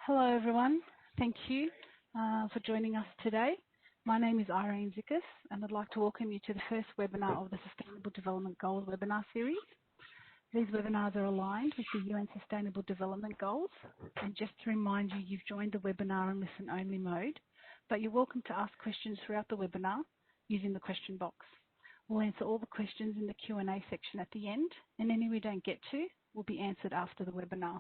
Hello everyone, thank you for joining us today. My name is Irene Zikas and I'd like to welcome you to the first webinar of the Sustainable Development Goals webinar series. These webinars are aligned with the UN Sustainable Development Goals, and just to remind you, you've joined the webinar in listen-only mode, but you're welcome to ask questions throughout the webinar using the question box. We'll answer all the questions in the Q&A section at the end, and any we don't get to will be answered after the webinar.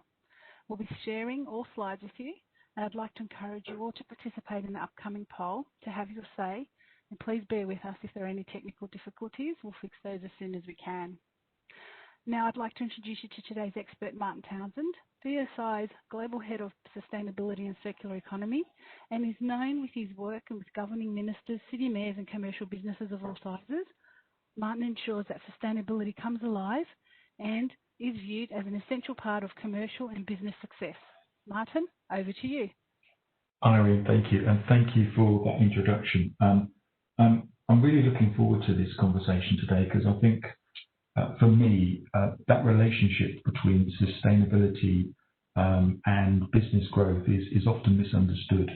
We'll be sharing all slides with you, and I'd like to encourage you all to participate in the upcoming poll to have your say, and please bear with us if there are any technical difficulties. We'll fix those as soon as we can. Now I'd like to introduce you to today's expert, Martin Townsend, BSI's Global Head of Sustainability and Circular Economy, and is known with his work and with governing ministers, city mayors and commercial businesses of all sizes. Martin ensures that sustainability comes alive and is viewed as an essential part of commercial and business success. Martin, over to you. Irene, thank you, and thank you for that introduction. I'm really looking forward to this conversation today because I think for me, that relationship between sustainability and business growth is often misunderstood.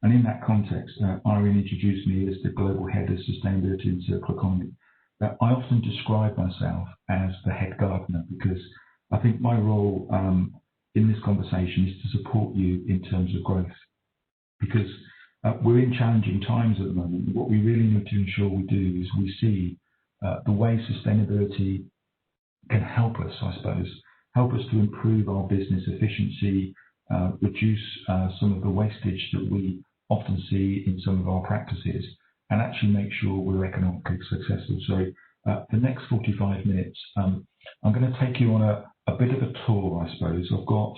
And in that context, Irene introduced me as the Global Head of Sustainability and Circular Economy. I often describe myself as the head gardener because I think my role in this conversation is to support you in terms of growth. Because we're in challenging times at the moment. What we really need to ensure we do is we see the way sustainability can help us, I suppose, help us to improve our business efficiency, reduce some of the wastage that we often see in some of our practices, and actually make sure we're economically successful. So the next 45 minutes, I'm going to take you on a bit of a tour, I suppose. I've got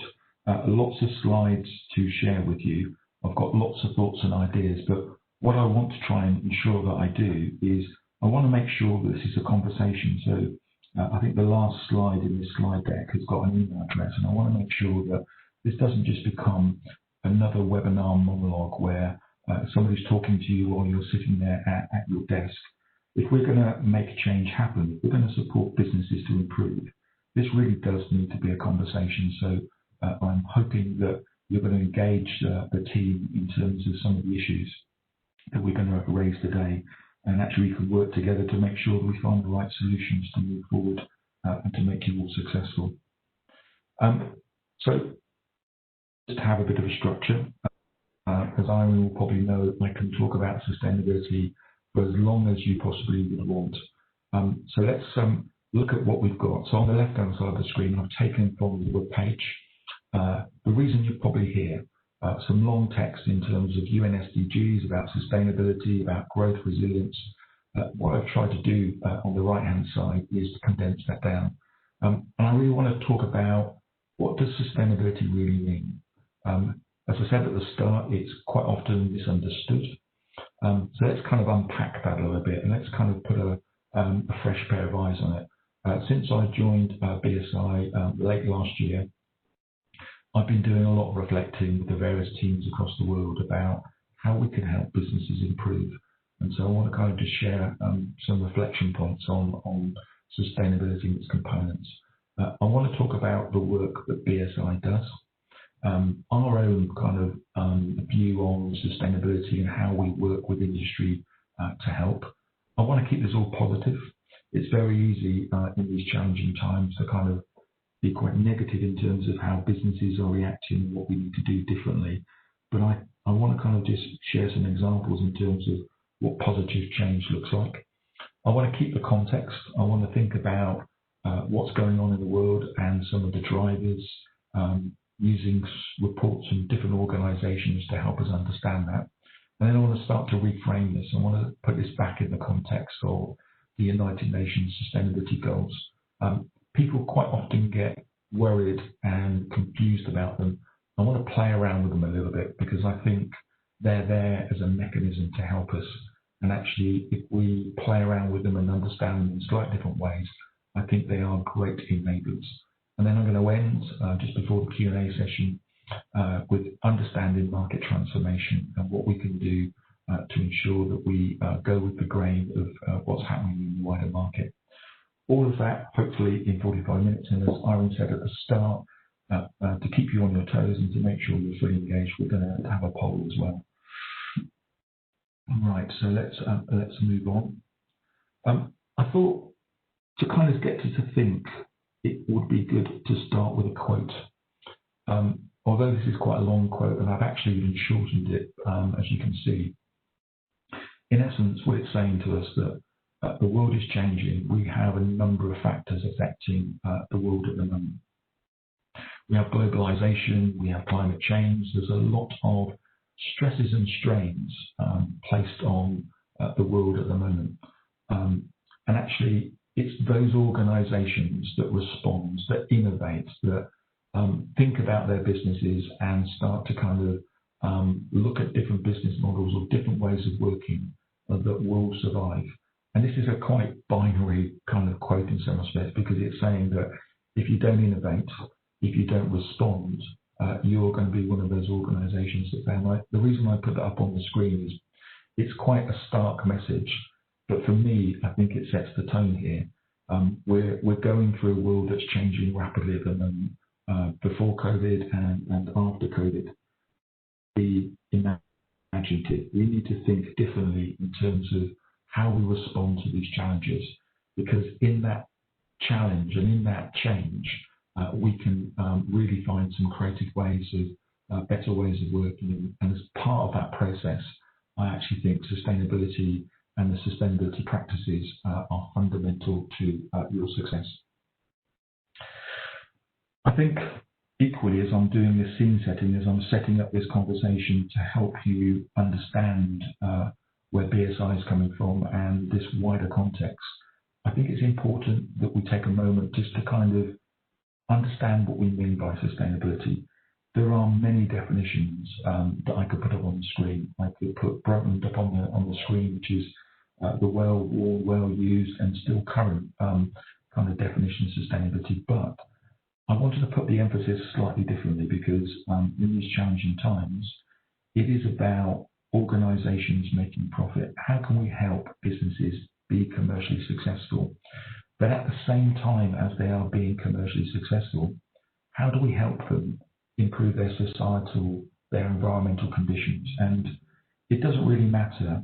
lots of slides to share with you. I've got lots of thoughts and ideas, but what I want to try and ensure that I do is I want to make sure that this is a conversation. So I think the last slide in this slide deck has got an email address, and I want to make sure that this doesn't just become another webinar monologue where somebody's talking to you while you're sitting there at your desk. If we're going to make change happen, if we're going to support businesses to improve, this really does need to be a conversation. So I'm hoping that you're going to engage the team in terms of some of the issues that we're going to raise today, and actually we can work together to make sure that we find the right solutions to move forward and to make you all successful. So just to have a bit of a structure, as Irene will probably know, I can talk about sustainability for as long as you possibly would want. So let's look at what we've got. So on the left-hand side of the screen, I've taken from the web page. The reason you're probably here, some long text in terms of UN SDGs about sustainability, about growth, resilience. What I've tried to do on the right-hand side is to condense that down. And I really want to talk about what does sustainability really mean. As I said at the start, it's quite often misunderstood. So let's kind of unpack that a little bit, and let's kind of put a fresh pair of eyes on it. Since I joined BSI late last year, I've been doing a lot of reflecting with the various teams across the world about how we can help businesses improve. And so I want to kind of just share some reflection points on sustainability and its components. I want to talk about the work that BSI does, our own kind of view on sustainability and how we work with industry to help. I want to keep this all positive. It's very easy in these challenging times to kind of be quite negative in terms of how businesses are reacting and what we need to do differently. But I want to kind of just share some examples in terms of what positive change looks like. I want to keep the context. I want to think about what's going on in the world and some of the drivers, using reports from different organisations to help us understand that. And then I want to start to reframe this. I want to put this back in the context of the United Nations Sustainability Goals. People quite often get worried and confused about them. I want to play around with them a little bit because I think they're there as a mechanism to help us. And actually, if we play around with them and understand them in slightly different ways, I think they are great enablers. And then I'm going to end just before the Q&A session with understanding market transformation and what we can do to ensure that we go with the grain of what's happening in the wider market. All of that, hopefully, in 45 minutes. And as Irene said at the start, to keep you on your toes and to make sure you're fully engaged, we're going to have a poll as well. Right, so let's move on. I thought to kind of get you to think, it would be good to start with a quote. Although this is quite a long quote, and I've actually even shortened it, as you can see. In essence, what it's saying to us that the world is changing. We have a number of factors affecting the world at the moment. We have globalization, we have climate change. There's a lot of stresses and strains placed on the world at the moment. And actually, it's those organizations that respond, that innovate, that think about their businesses and start to kind of look at different business models or different ways of working that will survive. And this is a quite binary kind of quote in some respects, because it's saying that if you don't innovate, if you don't respond, you're going to be one of those organizations that fail. The reason I put that up on the screen is it's quite a stark message, but for me, I think it sets the tone here. We're going through a world that's changing rapidly at the moment, before COVID and after COVID. Be imaginative. We need to think differently in terms of how we respond to these challenges, because in that challenge and in that change, we can really find some creative ways of better ways of working. And as part of that process, I actually think sustainability and the sustainability practices are fundamental to your success. I think equally, as I'm doing this scene setting, as I'm setting up this conversation to help you understand where BSI is coming from and this wider context, I think it's important that we take a moment just to kind of understand what we mean by sustainability. There are many definitions that I could put up on the screen. I could put Brundtland up on the screen, which is the well-worn, well-used, and still current kind of definition of sustainability. But I wanted to put the emphasis slightly differently, because in these challenging times, it is about organizations making profit. How can we help businesses be commercially successful? But at the same time as they are being commercially successful, how do we help them improve their societal, their environmental conditions? And it doesn't really matter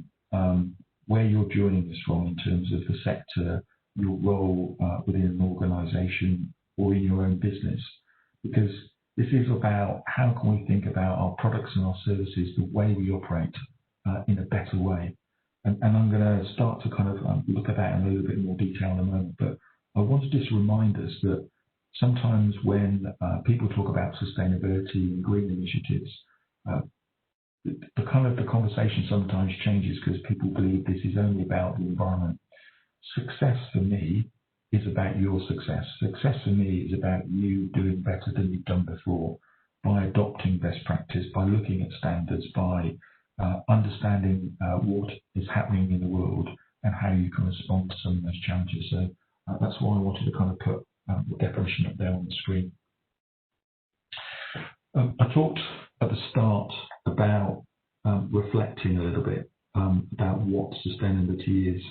where you're joining this from in terms of the sector, your role within an organization or in your own business, because this is about how can we think about our products and our services, the way we operate in a better way. And I'm going to start to kind of look at that in a little bit more detail in a moment. But I want to just remind us that sometimes when people talk about sustainability and green initiatives, the conversation sometimes changes, because people believe this is only about the environment. Success for me is about your success. Success for me is about you doing better than you've done before, by adopting best practice, by looking at standards, by understanding what is happening in the world and how you can respond to some of those challenges. So that's why I wanted to kind of put the definition up there on the screen. I talked at the start about reflecting a little bit about what sustainability is.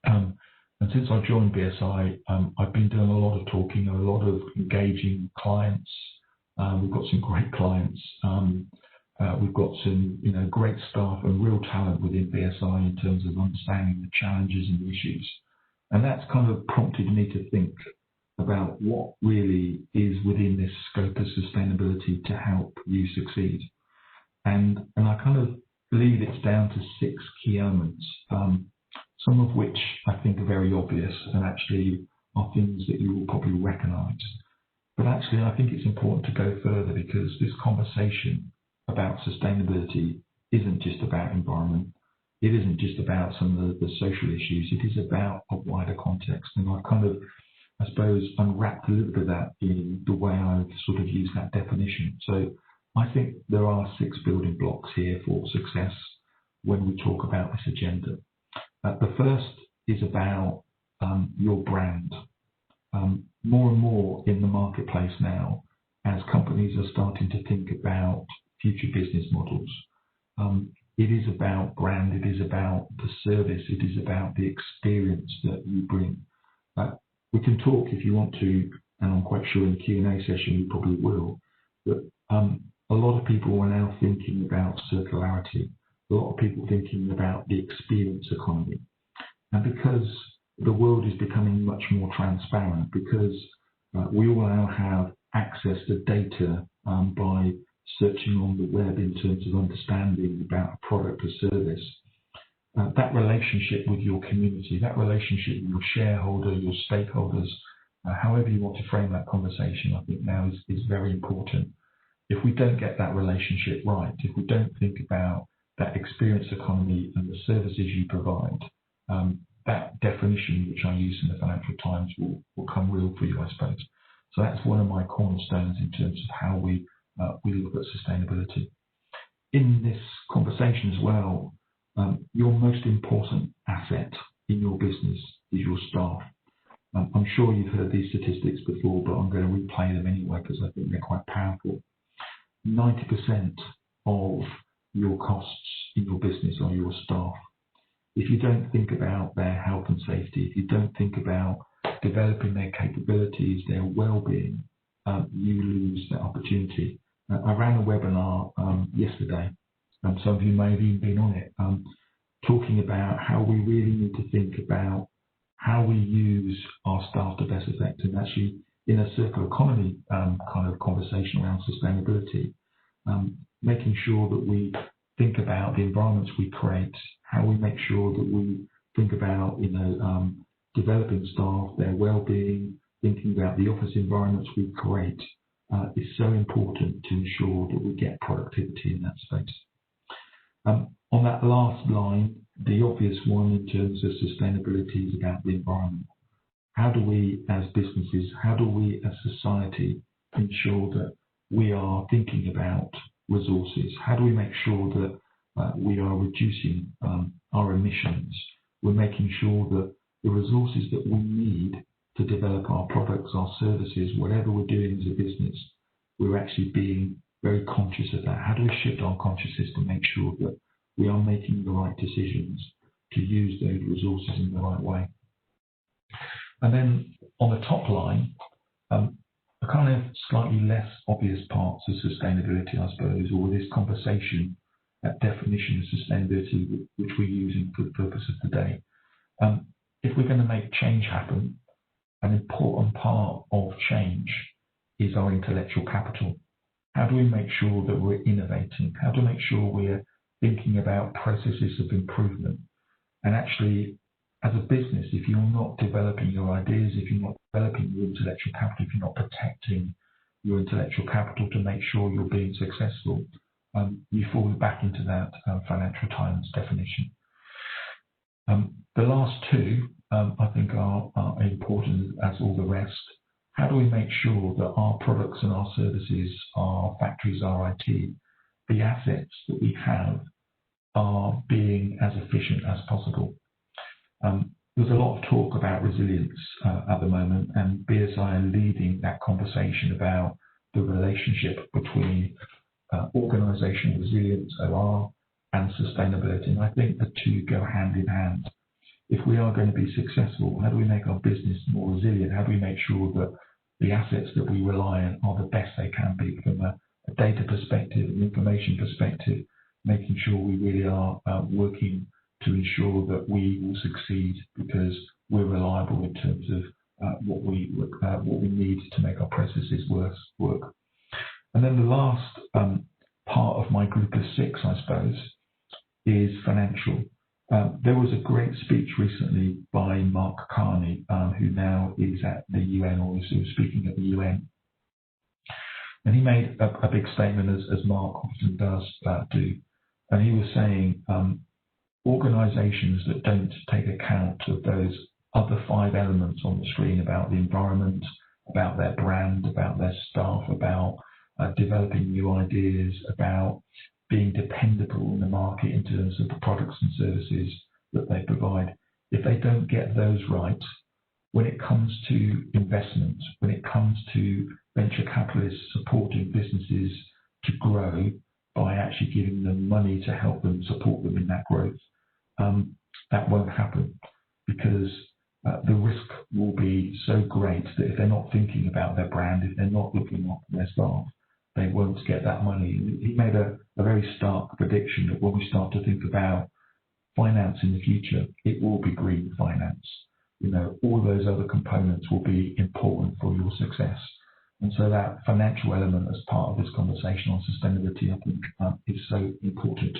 And since I joined BSI, I've been doing a lot of talking, a lot of engaging clients. We've got some great clients. We've got some, great staff and real talent within BSI in terms of understanding the challenges and the issues. And that's kind of prompted me to think about what really is within this scope of sustainability to help you succeed. And I kind of believe it's down to 6 key elements, some of which I think are very obvious and actually are things that you will probably recognize. But actually, I think it's important to go further, because this conversation about sustainability isn't just about environment. It isn't just about some of the social issues. It is about a wider context. And I've kind of, I suppose, unwrapped a little bit of that in the way I've sort of used that definition. So I think there are 6 building blocks here for success when we talk about this agenda. The first is about your brand. More and more in the marketplace now, as companies are starting to think about future business models, it is about brand, it is about the service, it is about the experience that you bring. We can talk, if you want to, and I'm quite sure in the Q&A session we probably will, that a lot of people are now thinking about circularity, a lot of people thinking about the experience economy. And because the world is becoming much more transparent, because we all now have access to data by searching on the web in terms of understanding about a product or service, that relationship with your community, that relationship with your shareholder, your stakeholders, however you want to frame that conversation, I think now is very important. If we don't get that relationship right, if we don't think about that experience economy and the services you provide, that definition which I use in the Financial Times will come real for you, I suppose. So that's one of my cornerstones in terms of how we look at sustainability. In this conversation as well, your most important asset in your business is your staff. I'm sure you've heard these statistics before, but I'm going to replay them anyway because I think they're quite powerful. 90% of your costs in your business are your staff. If you don't think about their health and safety, if you don't think about developing their capabilities, their well-being, you lose that opportunity. I ran a webinar yesterday, and some of you may have even been on it, talking about how we really need to think about how we use our staff to best effect, and actually in a circular economy kind of conversation around sustainability, making sure that we think about the environments we create, how we make sure that we think about, developing staff, their well-being, thinking about the office environments we create is so important to ensure that we get productivity in that space. On that last line, the obvious one in terms of sustainability is about the environment. How do we as businesses, how do we as society ensure that we are thinking about resources? How do we make sure that we are reducing our emissions? We're making sure that the resources that we need to develop our products, our services, whatever we're doing as a business, we're actually being very conscious of that. How do we shift our consciousness to make sure that we are making the right decisions to use those resources in the right way? And then on the top line, the kind of slightly less obvious parts of sustainability, I suppose, or this conversation, that definition of sustainability which we're using for the purpose of today. If we're going to make change happen, an important part of change is our intellectual capital. How do we make sure that we're innovating? How do we make sure we're thinking about processes of improvement? And actually, as a business, if you're not developing your ideas, if you're not developing your intellectual capital, if you're not protecting your intellectual capital to make sure you're being successful, you fall back into that Financial Times definition. The last two, I think, are important as all the rest. How do we make sure that our products and our services, our factories, our IT, the assets that we have are being as efficient as possible? There's a lot of talk about resilience at the moment, and BSI are leading that conversation about the relationship between organizational resilience, OR, and sustainability. And I think the two go hand in hand. If we are going to be successful, how do we make our business more resilient? How do we make sure that the assets that we rely on are the best they can be from a data perspective, an information perspective, making sure we really are working to ensure that we will succeed because we're reliable in terms of what we need to make our processes work. And then the last part of my group of six, I suppose, is financial. There was a great speech recently by Mark Carney, who now is at the UN, or is speaking at the UN. And he made a big statement, as Mark often does do. And he was saying, organizations that don't take account of those other 5 elements on the screen about the environment, about their brand, about their staff, about developing new ideas, about being dependable in the market in terms of the products and services that they provide. If they don't get those right, when it comes to investment, when it comes to venture capitalists supporting businesses to grow by actually giving them money to help them support them in that growth, that won't happen, because the risk will be so great that if they're not thinking about their brand, if they're not looking after their staff, they won't get that money. He made a very stark prediction that when we start to think about finance in the future, it will be green finance. All those other components will be important for your success. And so that financial element as part of this conversation on sustainability, I think, is so important.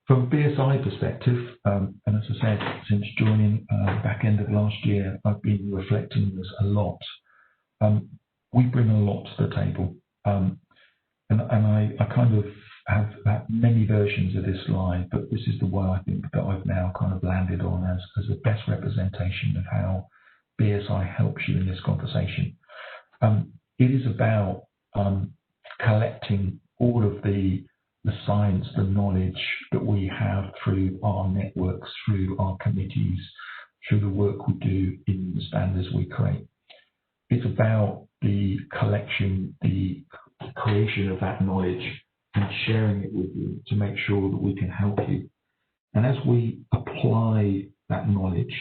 From a BSI perspective, and as I said, since joining back end of last year, I've been reflecting on this a lot. We bring a lot to the table. And I kind of have many versions of this slide, but this is the one I think that I've now kind of landed on as the best representation of how BSI helps you in this conversation. It is about collecting all of the science, the knowledge that we have through our networks, through our committees, through the work we do in the standards we create. It's about the collection, the creation of that knowledge and sharing it with you to make sure that we can help you. And as we apply that knowledge,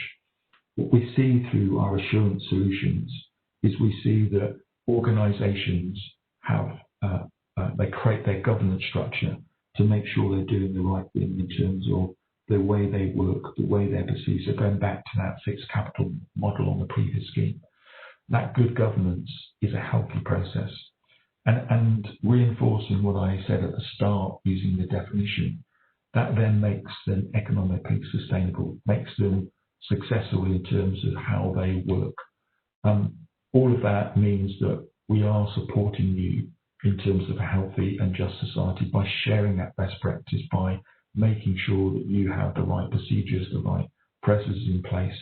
what we see through our assurance solutions is we see that organizations have they create their governance structure to make sure they're doing the right thing in terms of the way they work, the way they're perceived. So going back to that fixed capital model on the previous scheme, that good governance is a healthy process. And reinforcing what I said at the start using the definition, that then makes them economically sustainable, makes them successful in terms of how they work. All of that means that we are supporting you in terms of a healthy and just society by sharing that best practice, by making sure that you have the right procedures, the right processes in place,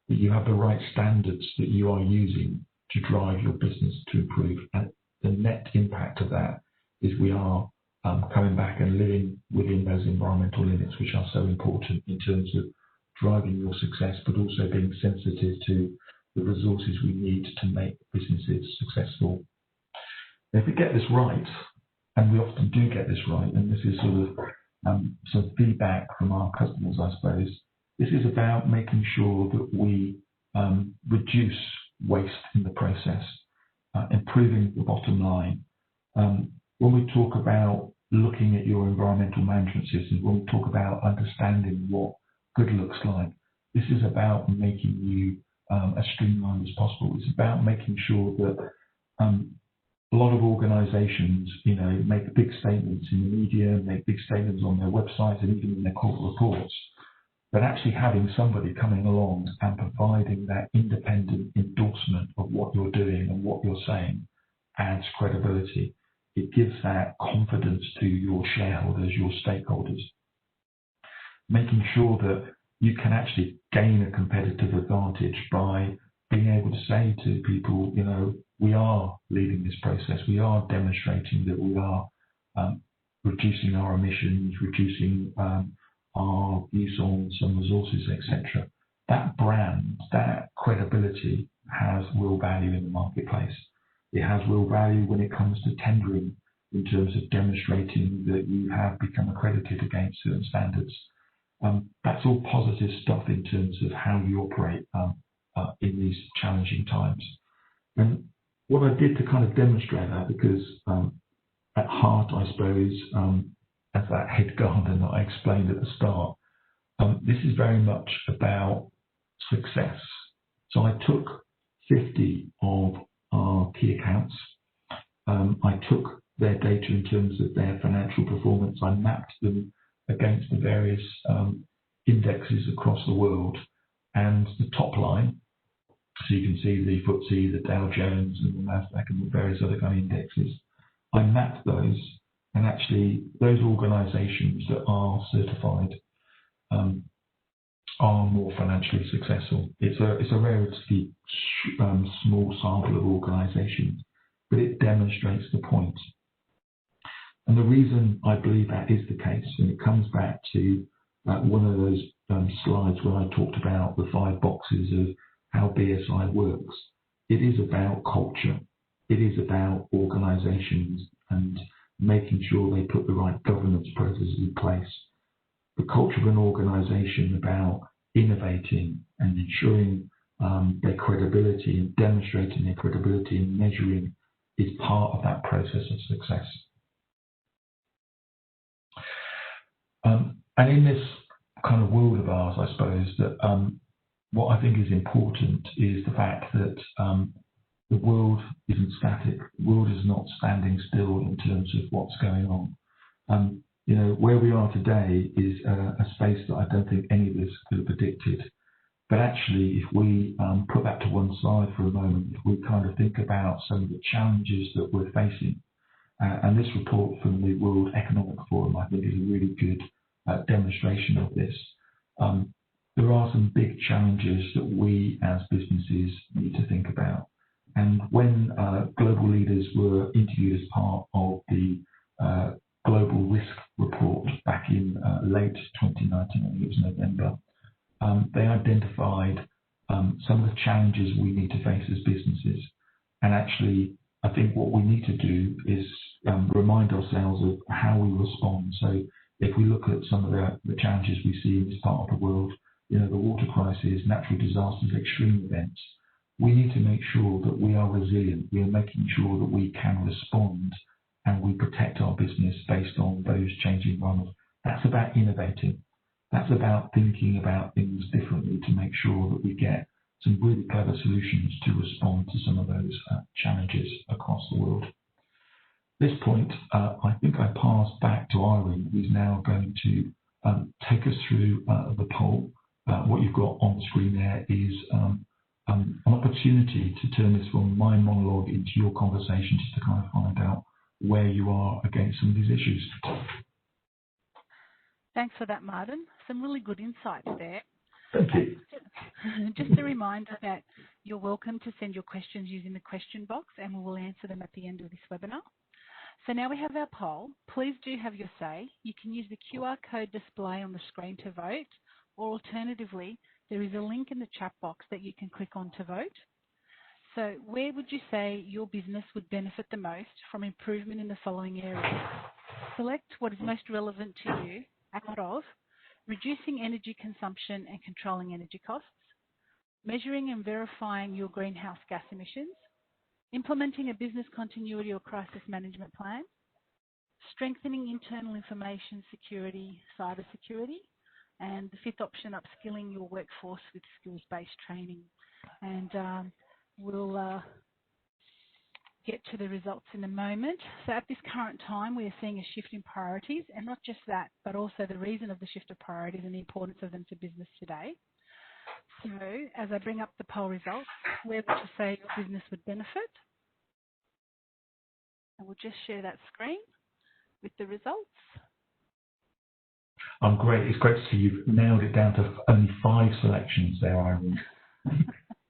that you have the right standards that you are using to drive your business to improve. And the net impact of that is we are coming back and living within those environmental limits, which are so important in terms of driving your success, but also being sensitive to the resources we need to make businesses successful. If we get this right, and we often do get this right, and this is sort of some feedback from our customers, I suppose, this is about making sure that we reduce waste in the process, improving the bottom line. When we talk about looking at your environmental management systems, when we talk about understanding what good looks like, this is about making you as streamlined as possible. It's about making sure that a lot of organisations, make big statements in the media, make big statements on their websites and even in their corporate reports, but actually having somebody coming along and providing that independent endorsement of what you're doing and what you're saying adds credibility. It gives that confidence to your shareholders, your stakeholders, making sure that you can actually gain a competitive advantage by being able to say to people, we are leading this process. We are demonstrating that we are reducing our emissions, reducing our use on some resources, etc. That brand, that credibility has real value in the marketplace. It has real value when it comes to tendering in terms of demonstrating that you have become accredited against certain standards. That's all positive stuff in terms of how you operate in these challenging times. And what I did to kind of demonstrate that, because at heart, I suppose, as that head gardener that I explained at the start, this is very much about success. So I took 50 of our key accounts. I took their data in terms of their financial performance. I mapped them against the various indexes across the world. And the top line, so you can see the FTSE, the Dow Jones, and the Nasdaq, and the various other kind of indexes. I mapped those, and actually those organisations that are certified are more financially successful. It's a relatively small sample of organisations, but it demonstrates the point. And the reason I believe that is the case, and it comes back to one of those slides where I talked about the 5 boxes of how BSI works. It is about culture. It is about organisations and making sure they put the right governance processes in place. the culture of an organisation about innovating and ensuring their credibility and demonstrating their credibility and measuring is part of that process of success. And in this kind of world of ours, I suppose that what I think is important is the fact that the world isn't static. The world is not standing still in terms of what's going on. You know, where we are today is a space that I don't think any of us could have predicted. But actually, if we put that to one side for a moment, if we kind of think about some of the challenges that we're facing, and this report from the World Economic Forum, I think, is a really good demonstration of this. There are some big challenges that we as businesses need to think about. And when global leaders were interviewed as part of the Global Risk Report back in late 2019, I think it was November, they identified some of the challenges we need to face as businesses. And actually, I think what we need to do is remind ourselves of how we respond. So if we look at some of the challenges we see in this part of the world, you know, the water crisis, natural disasters, extreme events, we need to make sure that we are resilient. We are making sure that we can respond and we protect our business based on those changing environments. That's about innovating. That's about thinking about things differently to make sure that we get some really clever solutions to respond to some of those challenges across the world. At this point, I think I pass back to Irene, who's now going to take us through the poll. What you've got on the screen there is an opportunity to turn this from my monologue into your conversation, just to kind of find out where you are against some of these issues. Thanks for that, Martin. Some really good insights there. Thank you. Just a reminder that you're welcome to send your questions using the question box, and we will answer them at the end of this webinar. So now we have our poll. Please do have your say. You can use the QR code display on the screen to vote, or alternatively, there is a link in the chat box that you can click on to vote. So where would you say your business would benefit the most from improvement in the following areas? Select what is most relevant to you out of reducing energy consumption and controlling energy costs, measuring and verifying your greenhouse gas emissions, implementing a business continuity or crisis management plan, strengthening internal information security, cyber security, and the fifth option, upskilling your workforce with skills-based training. And we'll get to the results in a moment. So at this current time, we are seeing a shift in priorities, and not just that, but also the reason of the shift of priorities and the importance of them to business today. So as I bring up the poll results, where would you say your business would benefit? And we'll just share that screen with the results. Great. It's great to see you've nailed it down to only 5 selections there, Irene.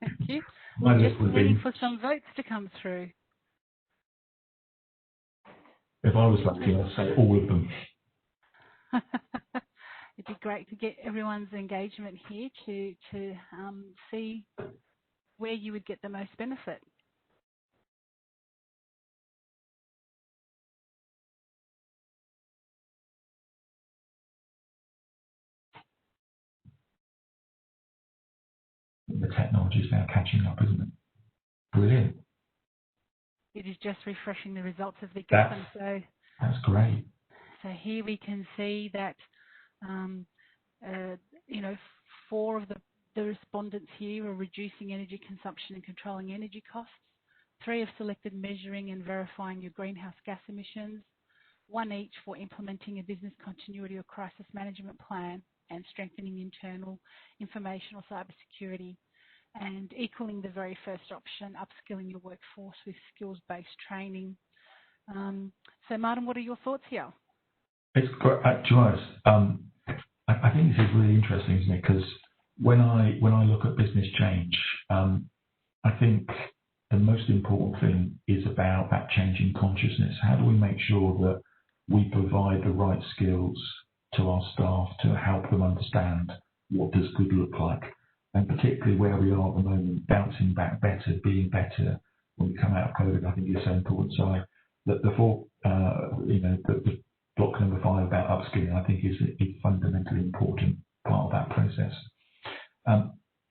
Thank you. We're just waiting for some votes to come through. If I was lucky, I'd say all of them. It'd be great to get everyone's engagement here to see where you would get the most benefit. The technology is now catching up, isn't it? Brilliant. It is just refreshing the results as we get them. So that's great. So here we can see that, you know, 4 of the respondents here are reducing energy consumption and controlling energy costs. 3 have selected measuring and verifying your greenhouse gas emissions. 1 each for implementing a business continuity or crisis management plan and strengthening internal information or cyber security. And equaling the very first option, upskilling your workforce with skills-based training. So, Martin, what are your thoughts here? It's great. To be honest, I think this is really interesting, isn't it? Because when I look at business change, I think the most important thing is about that change in consciousness. How do we make sure that we provide the right skills to our staff to help them understand what does good look like? And particularly where we are at the moment, bouncing back better, being better when we come out of COVID, I think is so important. So the block number 5 about upskilling, I think is a fundamentally important part of that process.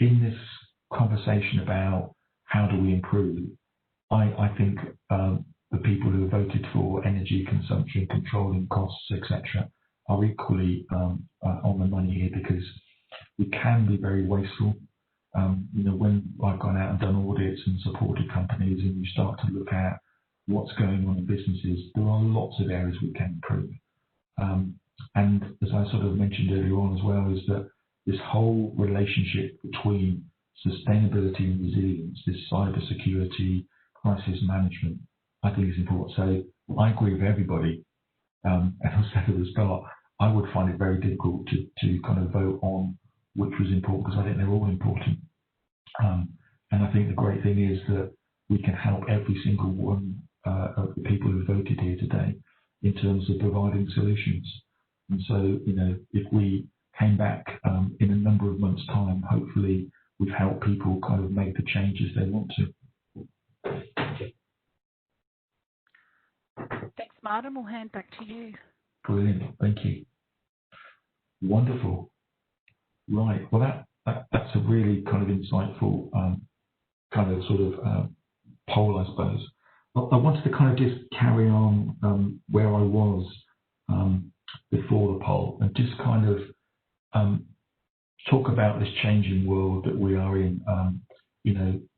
In this conversation about how do we improve, I think the people who have voted for energy consumption, controlling costs, etc., are equally on the money here, because we can be very wasteful. When I've gone out and done audits and supported companies, and you start to look at what's going on in businesses, there are lots of areas we can improve. And as I sort of mentioned earlier on as well, is that this whole relationship between sustainability and resilience, this cyber security, crisis management, I think is important. So I agree with everybody. And I said at the start, I would find it very difficult to kind of vote on which was important, because I think they're all important. And I think the great thing is that we can help every single one of the people who voted here today in terms of providing solutions. And so, if we came back in a number of months' time, hopefully we've helped people kind of make the changes they want to. Thanks, Martin. We'll hand back to you. Brilliant. Thank you. Wonderful. Right. Well, that's a really kind of insightful kind of sort of poll, I suppose. I wanted to kind of just carry on where I was before the poll, and just kind of talk about this changing world that we are in.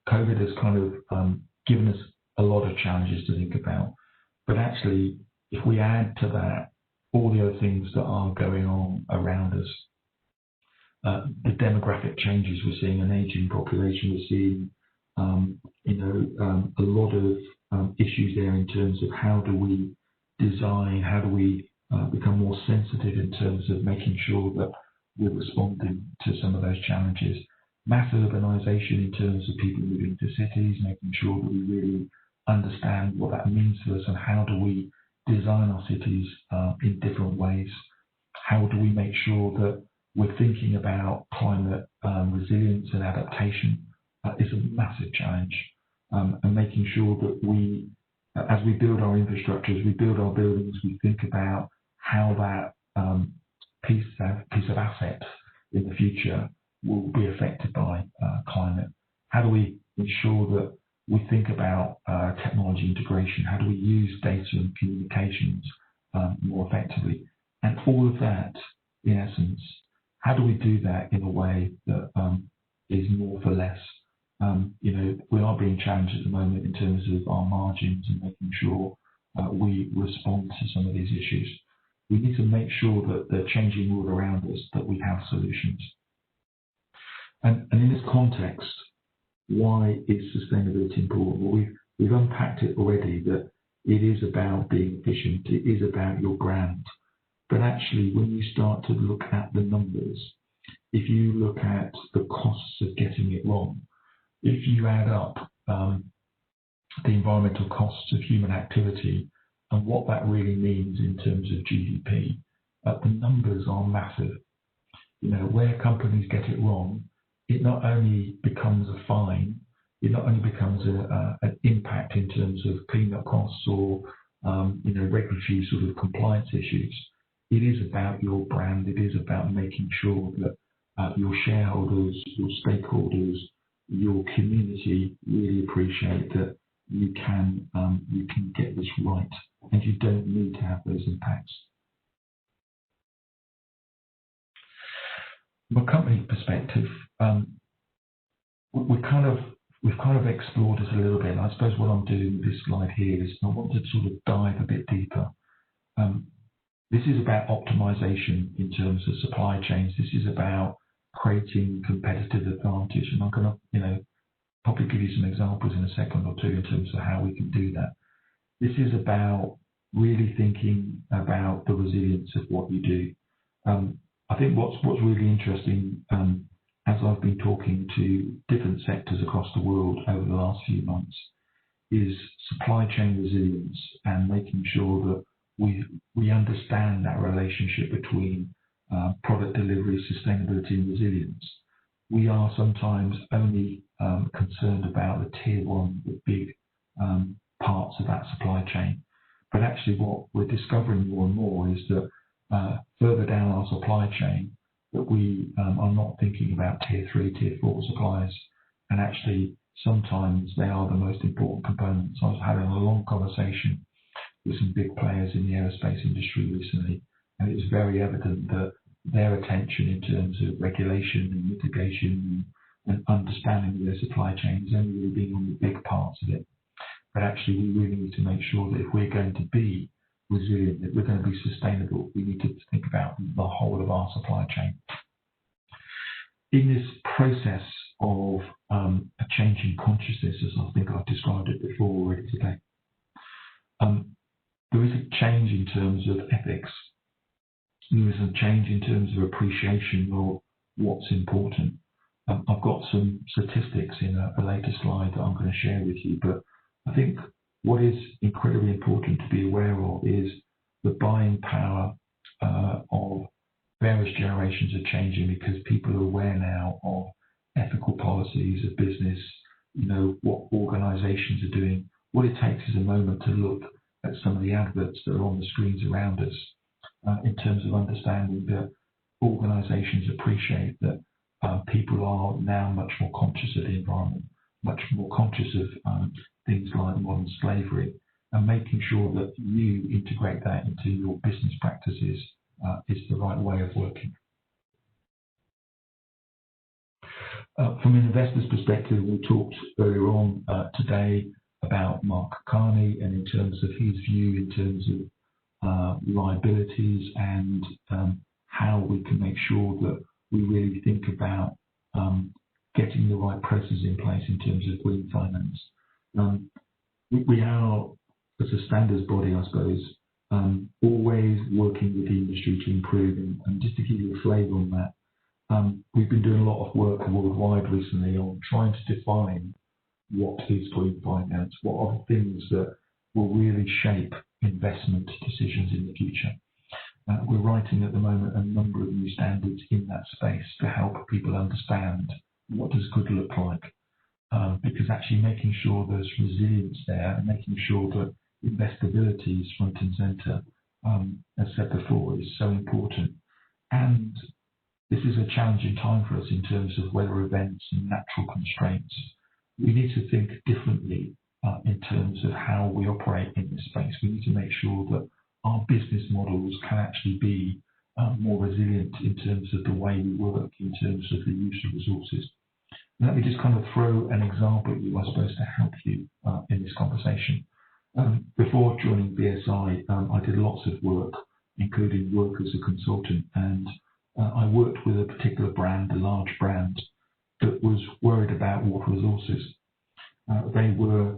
COVID has kind of given us a lot of challenges to think about, but actually, if we add to that all the other things that are going on around us, the demographic changes we're seeing, an aging population, we're seeing a lot of issues there in terms of how do we design, how do we become more sensitive in terms of making sure that we're responding to some of those challenges. Mass urbanization in terms of people moving to cities, making sure that we really understand what that means to us, and how do we design our cities in different ways. How do we make sure that we're thinking about climate resilience and adaptation is a massive challenge, and making sure that we, as we build our infrastructures, we build our buildings, we think about how that piece of asset in the future will be affected by climate. How do we ensure that we think about technology integration? How do we use data and communications more effectively? And all of that, in essence, how do we do that in a way that is more for less? We are being challenged at the moment in terms of our margins and making sure we respond to some of these issues. We need to make sure that the changing world around us, that we have solutions. And in this context, why is sustainability important? Well, we've unpacked it already, that it is about being efficient, it is about your brand. But actually, when you start to look at the numbers, if you look at the costs of getting it wrong, if you add up the environmental costs of human activity and what that really means in terms of GDP, the numbers are massive. Where companies get it wrong, it not only becomes a fine, it not only becomes an impact in terms of cleanup costs or regulatory sort of compliance issues. It is about your brand. It is about making sure that your shareholders, your stakeholders, your community really appreciate that you can get this right, and you don't need to have those impacts. From a company perspective, we've kind of explored it a little bit. And I suppose what I'm doing with this slide here is I want to sort of dive a bit deeper. This is about optimization in terms of supply chains. This is about creating competitive advantage, and I'm going to probably give you some examples in a second or two in terms of how we can do that. This is about really thinking about the resilience of what you do. I think what's really interesting, as I've been talking to different sectors across the world over the last few months, is supply chain resilience and making sure that we understand that relationship between product delivery, sustainability and resilience. We are sometimes only concerned about the tier one, the big parts of that supply chain. But actually what we're discovering more and more is that further down our supply chain, that we are not thinking about tier 3, tier 4 suppliers. And actually, sometimes they are the most important components. I was having a long conversation with some big players in the aerospace industry recently, and it was very evident that their attention in terms of regulation and mitigation and understanding of their supply chain is only really being on the big parts of it. But actually, we really need to make sure that if we're going to be resilient, if we're going to be sustainable, we need to think about the whole of our supply chain. In this process of a change in consciousness, as I think I've described it before already today, there is a change in terms of ethics. There is a change in terms of appreciation of what's important. I've got some statistics in a later slide that I'm going to share with you, but I think what is incredibly important to be aware of is the buying power of various generations are changing because people are aware now of ethical policies of business, what organizations are doing. What it takes is a moment to look at some of the adverts that are on the screens around us in terms of understanding that organizations appreciate that people are now much more conscious of the environment, much more conscious of things like modern slavery, and making sure that you integrate that into your business practices is the right way of working. From an investor's perspective, we talked earlier on today about Mark Carney and in terms of his view in terms of liabilities and how we can make sure that we really think about getting the right processes in place in terms of green finance. We are, as a standards body, I suppose, always working with the industry to improve. And just to give you a flavour on that, we've been doing a lot of work worldwide recently on trying to define what is green finance, what are the things that will really shape investment decisions in the future. We're writing at the moment a number of new standards in that space to help people understand what does good look like. Because actually making sure there's resilience there and making sure that investability is front and centre, as said before, is so important. And this is a challenging time for us in terms of weather events and natural constraints. We need to think differently in terms of how we operate in this space. We need to make sure that our business models can actually be more resilient in terms of the way we work, in terms of the use of resources. Let me just kind of throw an example at you, I suppose, to help you in this conversation. Before joining BSI, I did lots of work, including work as a consultant, and I worked with a particular brand, a large brand, that was worried about water resources. They were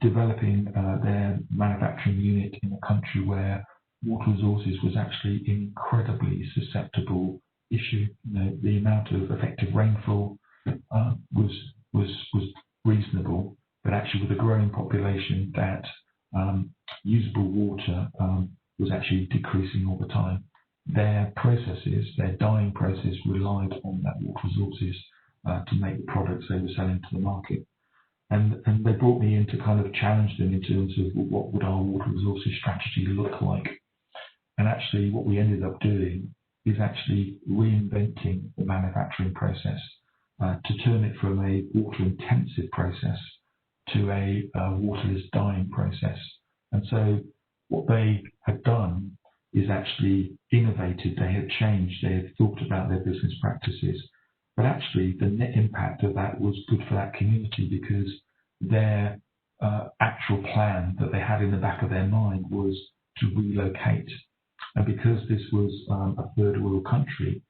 developing their manufacturing unit in a country where water resources was actually an incredibly susceptible issue. The amount of effective rainfall was reasonable, but actually with a growing population, that usable water was actually decreasing all the time. Their processes, their dyeing process, relied on that water resources to make the products they were selling to the market. And they brought me in to kind of challenge them in terms of what would our water resources strategy look like. And actually what we ended up doing is actually reinventing the manufacturing process to turn it from a water-intensive process to a waterless dyeing process. And so what they had done is actually innovated, they had changed, they had thought about their business practices. But actually the net impact of that was good for that community, because their actual plan that they had in the back of their mind was to relocate. And because this was a third world country,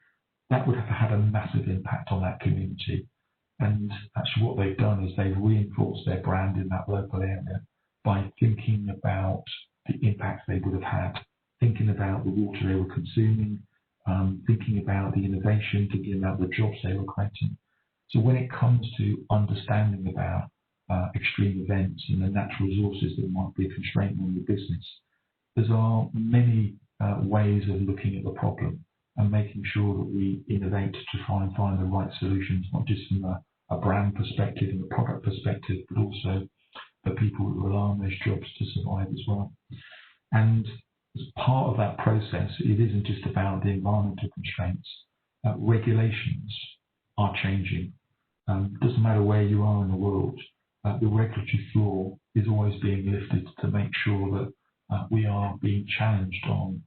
that would have had a massive impact on that community. And actually what they've done is they've reinforced their brand in that local area by thinking about the impact they would have had, thinking about the water they were consuming, thinking about the innovation, thinking about the jobs they were creating. So when it comes to understanding about extreme events and the natural resources that might be a constraint on your business, there are many ways of looking at the problem and making sure that we innovate to try and find the right solutions, not just from a brand perspective and a product perspective, but also the people that rely on those jobs to survive as well. And as part of that process, it isn't just about the environmental constraints. Regulations are changing. Doesn't matter where you are in the world, the regulatory floor is always being lifted to make sure that we are being challenged on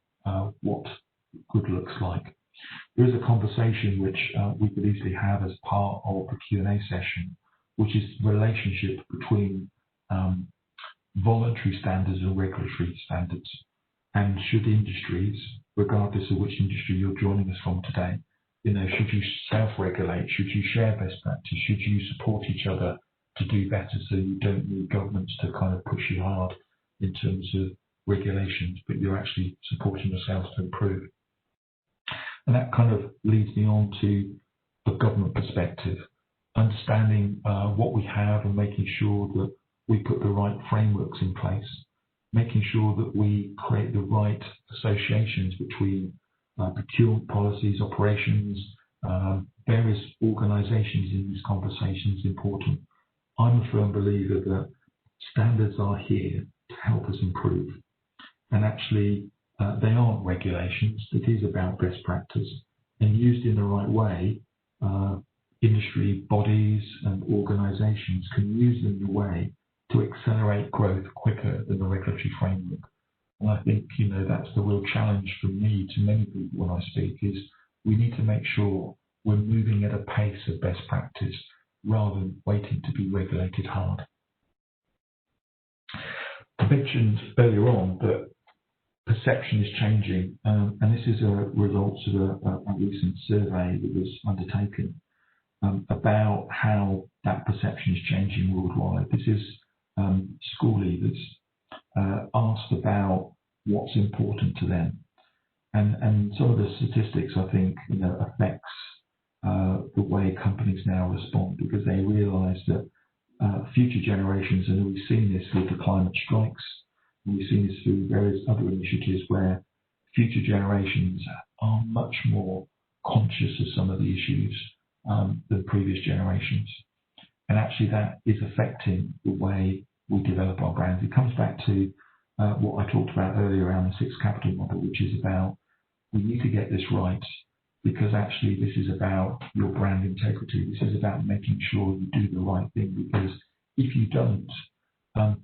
what good looks like. There is a conversation which we could easily have as part of the Q&A session, which is the relationship between voluntary standards and regulatory standards. And should industries, regardless of which industry you're joining us from today, should you self-regulate, should you share best practice, should you support each other to do better so you don't need governments to kind of push you hard in terms of regulations, but you're actually supporting yourselves to improve. And that kind of leads me on to the government perspective, understanding what we have and making sure that we put the right frameworks in place, making sure that we create the right associations between procurement policies, operations, various organisations in this conversation is important. I'm a firm believer that standards are here to help us improve. And actually, they aren't regulations. It is about best practice. And used in the right way, industry bodies and organisations can use them in a way to accelerate growth quicker than the regulatory framework. And I think, that's the real challenge for me to many people when I speak is we need to make sure we're moving at a pace of best practice rather than waiting to be regulated hard. I mentioned earlier on that perception is changing, and this is a result of a recent survey that was undertaken about how that perception is changing worldwide. This is school leaders asked about what's important to them, and some of the statistics I think affects the way companies now respond, because they realise that future generations, and we've seen this with the climate strikes, and we've seen this through various other initiatives where future generations are much more conscious of some of the issues than previous generations. And actually that is affecting the way we develop our brands. It comes back to what I talked about earlier around the 6 capital model, which is about we need to get this right, because actually this is about your brand integrity. This is about making sure you do the right thing, because if you don't,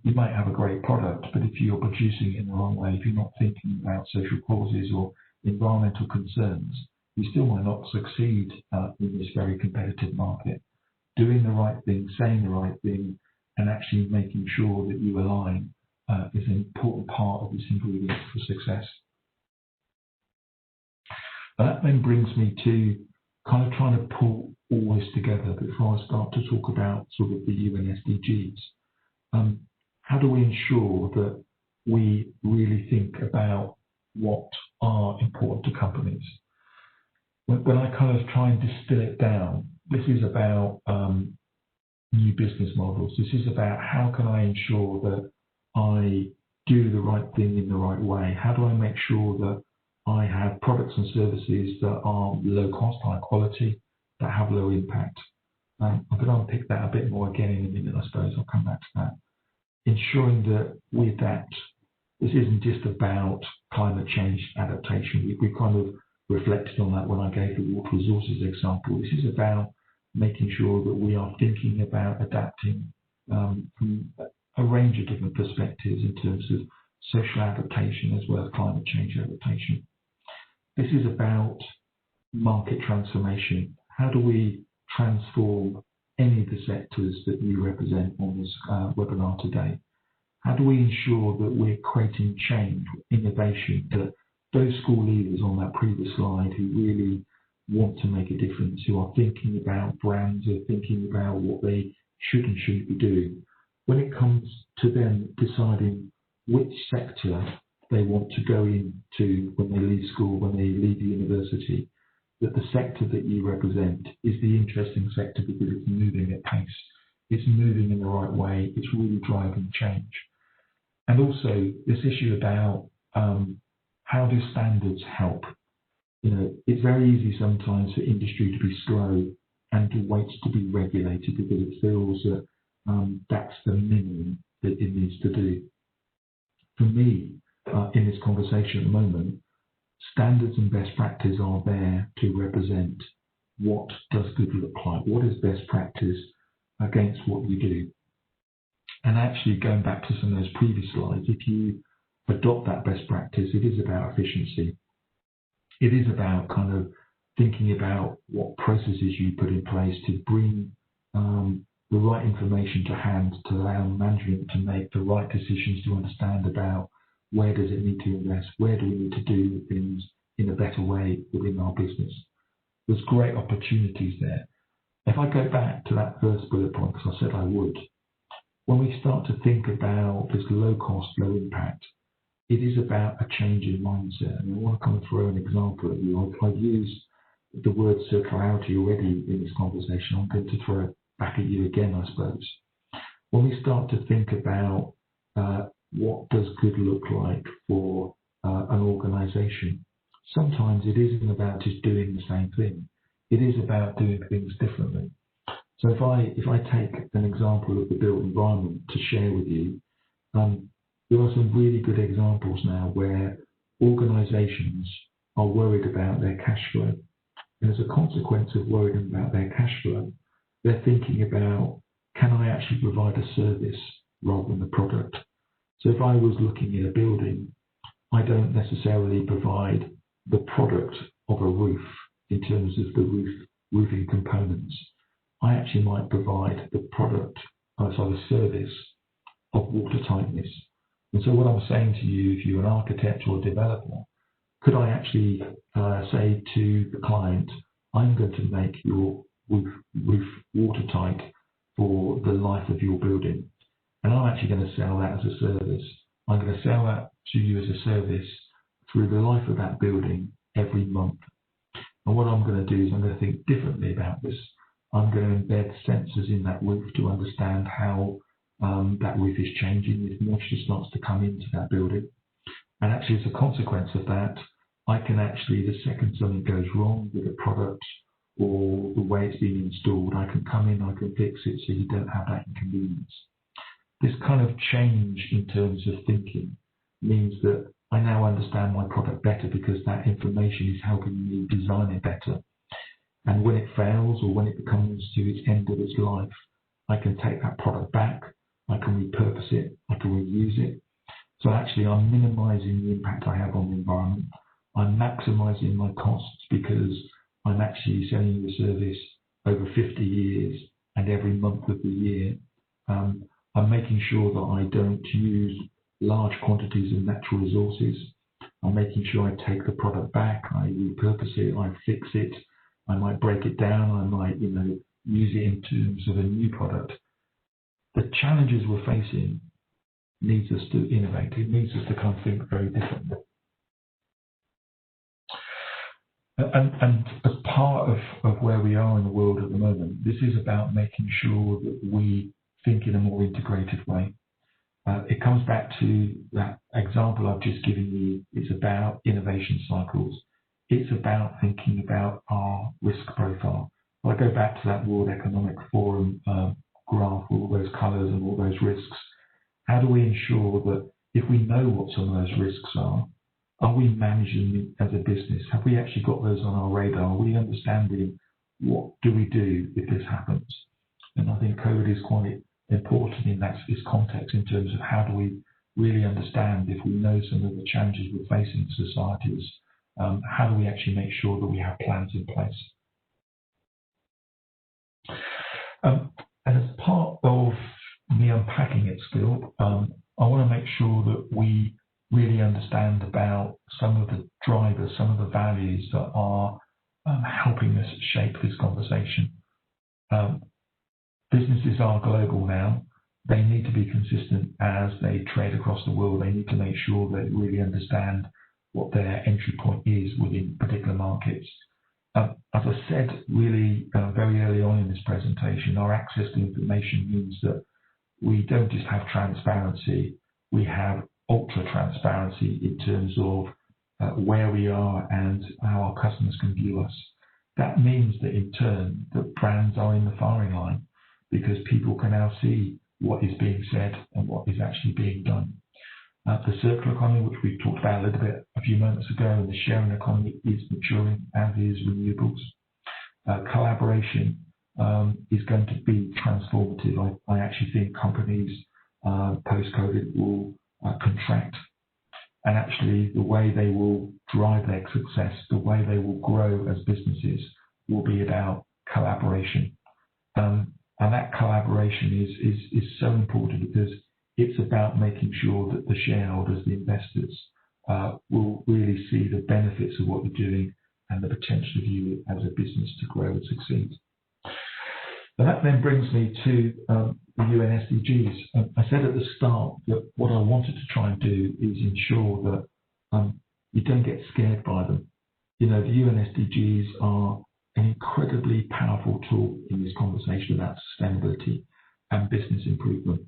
you might have a great product, but if you're producing it in the wrong way, if you're not thinking about social causes or environmental concerns, you still might not succeed in this very competitive market. Doing the right thing, saying the right thing, and actually making sure that you align is an important part of this ingredient for success. And that then brings me to kind of trying to pull all this together before I start to talk about sort of the UN SDGs. How do we ensure that we really think about what are important to companies? When I kind of try and distill it down, this is about new business models. This is about how can I ensure that I do the right thing in the right way? How do I make sure that I have products and services that are low cost, high quality, that have low impact? I'm going to unpick that a bit more again in a minute, I suppose. I'll come back to that. Ensuring that we adapt. This isn't just about climate change adaptation. We kind of reflected on that when I gave the water resources example. This is about making sure that we are thinking about adapting from a range of different perspectives in terms of social adaptation as well as climate change adaptation. This is about market transformation. How do we transform any of the sectors that you represent on this webinar today? How do we ensure that we're creating change, innovation, that those school leaders on that previous slide who really want to make a difference, who are thinking about brands, are thinking about what they should and shouldn't be doing, when it comes to them deciding which sector they want to go into when they leave school, when they leave the university, that the sector that you represent is the interesting sector because it's moving at pace, it's moving in the right way, it's really driving change. And also this issue about how do standards help? It's very easy sometimes for industry to be slow and to wait to be regulated because it feels that that's the minimum it needs to do. For me, in this conversation at the moment, standards and best practice are there to represent what does good look like, what is best practice against what you do. And actually, going back to some of those previous slides, if you adopt that best practice, it is about efficiency. It is about kind of thinking about what processes you put in place to bring the right information to hand to allow management to make the right decisions, to understand about where does it need to invest, where do we need to do things in a better way within our business. There's great opportunities there. If I go back to that first bullet point, because I said I would, when we start to think about this low cost, low impact, it is about a change in mindset. And I want to kind of throw an example at you. I've used the word circularity already in this conversation. I'm going to throw it back at you again, I suppose. When we start to think about what does good look like for an organisation, sometimes it isn't about just doing the same thing. It is about doing things differently. So if I take an example of the built environment to share with you, there are some really good examples now where organisations are worried about their cash flow. And as a consequence of worrying about their cash flow, they're thinking about, can I actually provide a service rather than a product? So if I was looking at a building, I don't necessarily provide the product of a roof in terms of the roofing components. I actually might provide the product, the service of water tightness. And so what I'm saying to you, if you're an architect or a developer, could I actually say to the client, I'm going to make your roof watertight for the life of your building. And I'm actually going to sell that as a service. I'm going to sell that to you as a service through the life of that building every month. And what I'm going to do is I'm going to think differently about this. I'm going to embed sensors in that roof to understand how that roof is changing if moisture starts to come into that building. And actually, as a consequence of that, I can actually, the second something goes wrong with a product or the way it's being installed, I can come in, I can fix it so you don't have that inconvenience. This kind of change in terms of thinking means that I now understand my product better because that information is helping me design it better. And when it fails or when it comes to its end of its life, I can take that product back, I can repurpose it, I can reuse it. So actually I'm minimizing the impact I have on the environment. I'm maximizing my costs because I'm actually selling you a service over 50 years and every month of the year. I'm making sure that I don't use large quantities of natural resources. I'm making sure I take the product back, I repurpose it, I fix it, I might break it down, I might, use it in terms of a new product. The challenges we're facing needs us to innovate. It needs us to kind of think very differently. And as part of where we are in the world at the moment, this is about making sure that we think in a more integrated way. It comes back to that example I've just given you. It's about innovation cycles. It's about thinking about our risk profile. If I go back to that World Economic Forum graph with all those colours and all those risks, how do we ensure that if we know what some of those risks are we managing them as a business? Have we actually got those on our radar? Are we understanding what do we do if this happens? And I think COVID is quite important in this context in terms of how do we really understand if we know some of the challenges we're facing in societies, how do we actually make sure that we have plans in place? And as part of me unpacking it still, I want to make sure that we really understand about some of the drivers, some of the values that are helping us shape this conversation. Businesses are global now. They need to be consistent as they trade across the world. They need to make sure they really understand what their entry point is within particular markets. As I said really very early on in this presentation, our access to information means that we don't just have transparency, we have ultra transparency in terms of where we are and how our customers can view us. That means that in turn, that brands are in the firing line because people can now see what is being said and what is actually being done. The circular economy, which we talked about a little bit a few moments ago, and the sharing economy is maturing, as is renewables. Collaboration is going to be transformative. I actually think companies post-COVID will contract, and actually the way they will drive their success, the way they will grow as businesses will be about collaboration. And that collaboration is so important because it's about making sure that the shareholders, the investors, will really see the benefits of what you're doing and the potential of you as a business to grow and succeed. And that then brings me to the UN SDGs. I said at the start that what I wanted to try and do is ensure that you don't get scared by them. You know, the UN SDGs are an incredibly powerful tool in this conversation about sustainability and business improvement.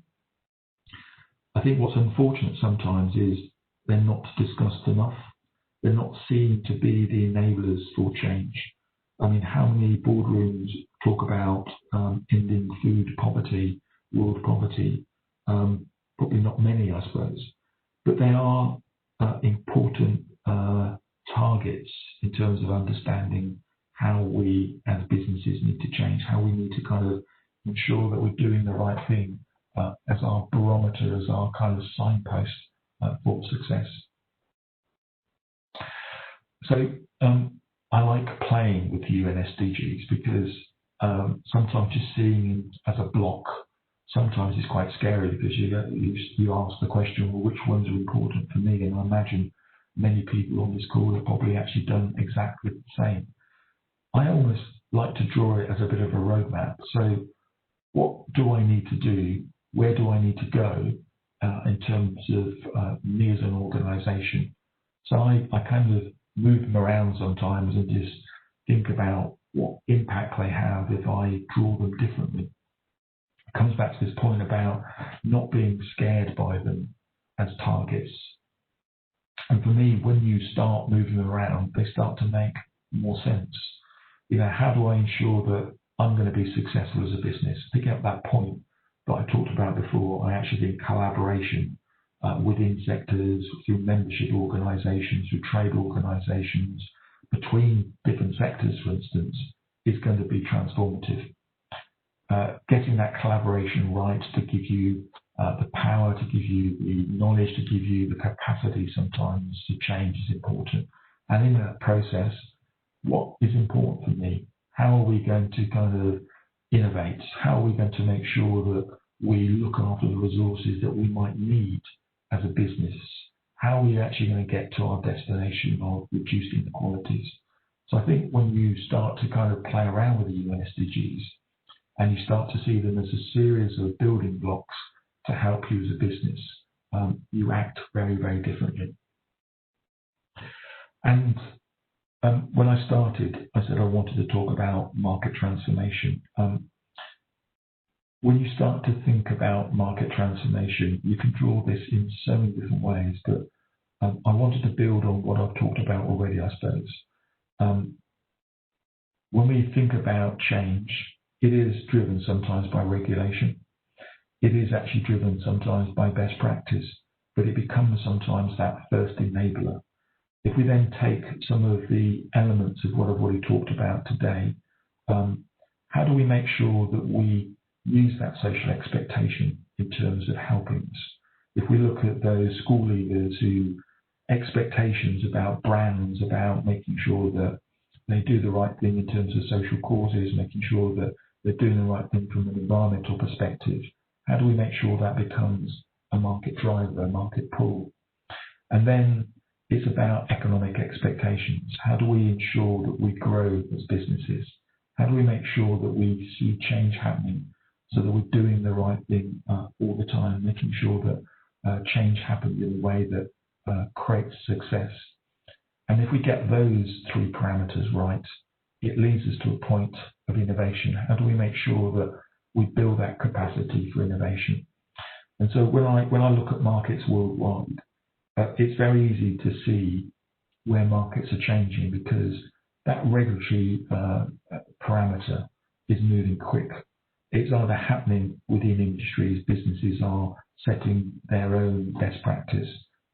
I think what's unfortunate sometimes is they're not discussed enough. They're not seen to be the enablers for change. I mean, how many boardrooms talk about ending food poverty, world poverty? Probably not many, I suppose. But they are important targets in terms of understanding how we as businesses need to change, how we need to kind of ensure that we're doing the right thing as our barometer, as our kind of signpost for success. So I like playing with UN SDGs because sometimes just seeing as a block sometimes is quite scary because you ask the question, well, which ones are important for me? And I imagine many people on this call have probably actually done exactly the same. I almost like to draw it as a bit of a roadmap. So what do I need to do? Where do I need to go in terms of me as an organisation? So I kind of move them around sometimes and just think about what impact they have if I draw them differently. It comes back to this point about not being scared by them as targets. And for me, when you start moving them around, they start to make more sense. You know, how do I ensure that I'm going to be successful as a business? Picking up that point that I talked about before, I actually think collaboration within sectors, through membership organisations, through trade organisations, between different sectors, for instance, is going to be transformative. Getting that collaboration right to give you the power, to give you the knowledge, to give you the capacity sometimes to change is important. And in that process, what is important for me? How are we going to kind of innovate? How are we going to make sure that we look after the resources that we might need as a business? How are we actually going to get to our destination of reducing inequalities? So I think when you start to kind of play around with the UN SDGs and you start to see them as a series of building blocks to help you as a business, you act very, very differently. And when I started, I said I wanted to talk about market transformation. When you start to think about market transformation, you can draw this in so many different ways, but I wanted to build on what I've talked about already, I suppose. When we think about change, it is driven sometimes by regulation. It is actually driven sometimes by best practice, but it becomes sometimes that first enabler. If we then take some of the elements of what I've already talked about today, how do we make sure that we use that social expectation in terms of helping us? If we look at those school leaders who expectations about brands, about making sure that they do the right thing in terms of social causes, making sure that they're doing the right thing from an environmental perspective, how do we make sure that becomes a market driver, a market pull? And then it's about economic expectations. How do we ensure that we grow as businesses? How do we make sure that we see change happening so that we're doing the right thing all the time, making sure that change happens in a way that creates success? And if we get those three parameters right, it leads us to a point of innovation. How do we make sure that we build that capacity for innovation? And so when I look at markets worldwide, it's very easy to see where markets are changing because that regulatory parameter is moving quick. it's either happening within industries, businesses are setting their own best practice,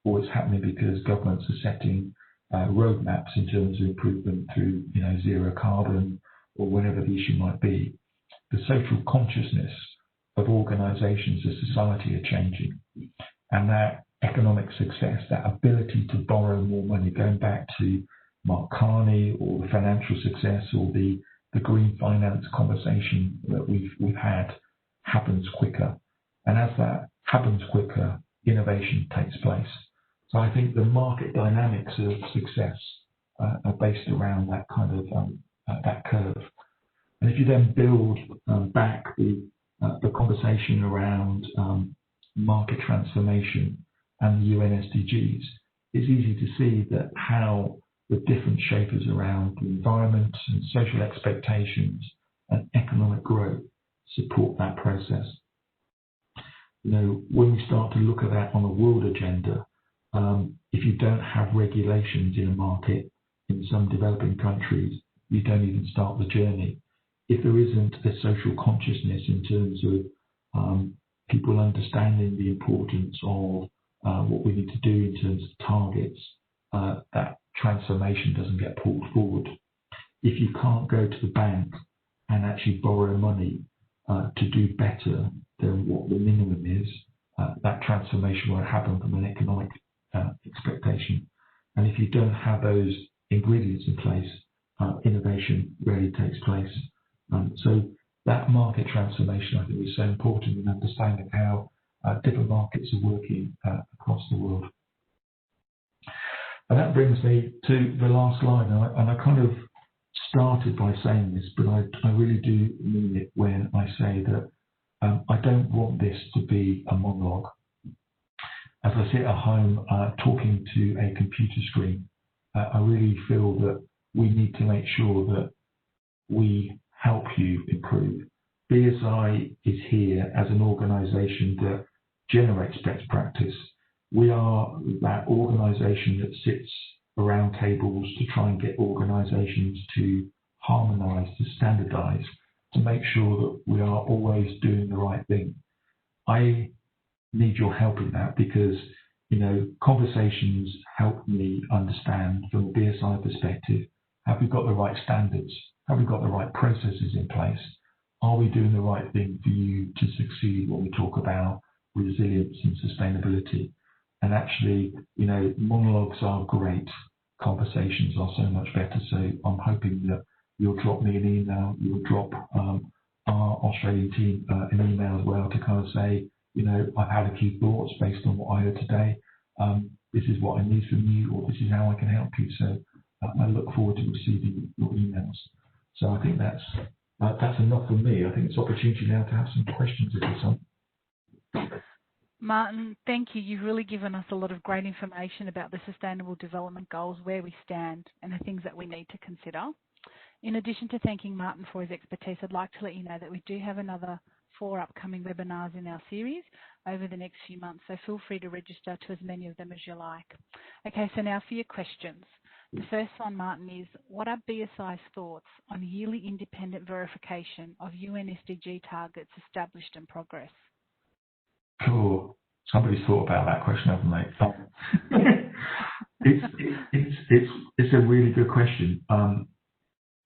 or it's happening because governments are setting roadmaps in terms of improvement through, zero carbon or whatever the issue might be. The social consciousness of organisations of society are changing, and that economic success, that ability to borrow more money, going back to Mark Carney or the financial success or the green finance conversation that we've had, happens quicker. And as that happens quicker, innovation takes place. So I think the market dynamics of success are based around that kind of that curve. And if you then build back the conversation around market transformation and the UN SDGs, it's easy to see that how the different shapers around the environment and social expectations and economic growth support that process. When we start to look at that on a world agenda, if you don't have regulations in a market in some developing countries, you don't even start the journey. If there isn't a social consciousness in terms of people understanding the importance of what we need to do in terms of targets, that transformation doesn't get pulled forward. If you can't go to the bank and actually borrow money to do better than what the minimum is, that transformation won't happen from an economic expectation. And if you don't have those ingredients in place, innovation rarely takes place. So that market transformation, I think, is so important in understanding how different markets are working across the world. And that brings me to the last slide. And I kind of started by saying this, but I really do mean it when I say that I don't want this to be a monologue. As I sit at home talking to a computer screen, I really feel that we need to make sure that we help you improve. BSI is here as an organisation that generates best practice. We are that organisation that sits around tables to try and get organisations to harmonise, to standardise, to make sure that we are always doing the right thing. I need your help in that because, conversations help me understand from a BSI perspective, have we got the right standards? Have we got the right processes in place? Are we doing the right thing for you to succeed when we talk about resilience and sustainability? And actually, monologues are great. Conversations are so much better. So I'm hoping that you'll drop me an email. You'll drop our Australian team an email as well to kind of say, I've had a few thoughts based on what I heard today. This is what I need from you, or this is how I can help you. So I look forward to receiving your emails. So I think that's enough from me. I think it's opportunity now to have some questions if there's some. Martin, thank you. You've really given us a lot of great information about the Sustainable Development Goals, where we stand, and the things that we need to consider. In addition to thanking Martin for his expertise, I'd like to let you know that we do have another 4 upcoming webinars in our series over the next few months, so feel free to register to as many of them as you like. Okay, so now for your questions. The first one, Martin, is what are BSI's thoughts on yearly independent verification of UN SDG targets established and progress? Cool. Somebody's thought about that question, haven't they? It's a really good question.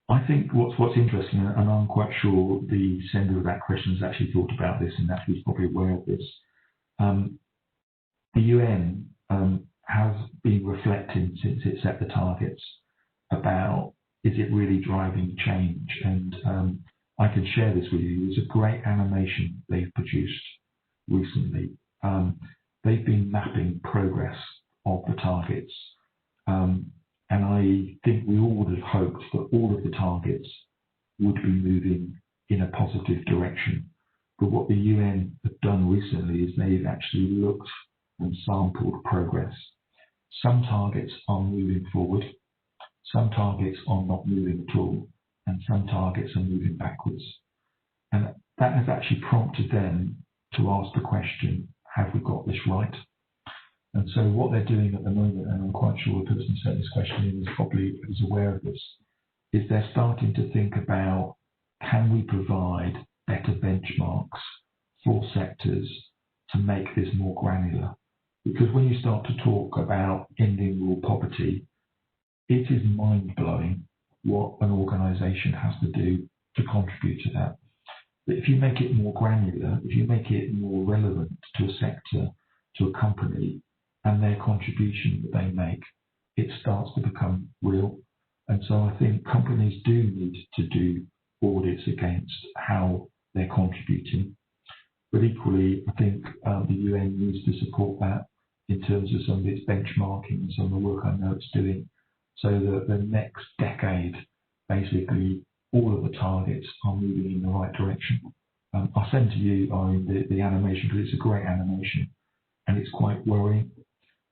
I think what's interesting, and I'm quite sure the sender of that question has actually thought about this and actually is probably aware of this. The UN has been reflecting since it set the targets about, is it really driving change? And I can share this with you. There's a great animation they've produced recently. They've been mapping progress of the targets. And I think we all would have hoped that all of the targets would be moving in a positive direction. But what the UN have done recently is they've actually looked and sampled progress. Some targets are moving forward, some targets are not moving at all, and some targets are moving backwards. And that has actually prompted them to ask the question, have we got this right? And so what they're doing at the moment, and I'm quite sure the person who sent this question in probably is aware of this, is they're starting to think about, can we provide set of benchmarks for sectors to make this more granular. Because when you start to talk about ending rural poverty, it is mind-blowing what an organisation has to do to contribute to that. But if you make it more granular, if you make it more relevant to a sector, to a company, and their contribution that they make, it starts to become real. And so I think companies do need to do audits against how they're contributing. But equally, I think the UN needs to support that in terms of some of its benchmarking and some of the work I know it's doing, so that the next decade, basically, all of the targets are moving in the right direction. I'll send to you the animation, because it's a great animation, and it's quite worrying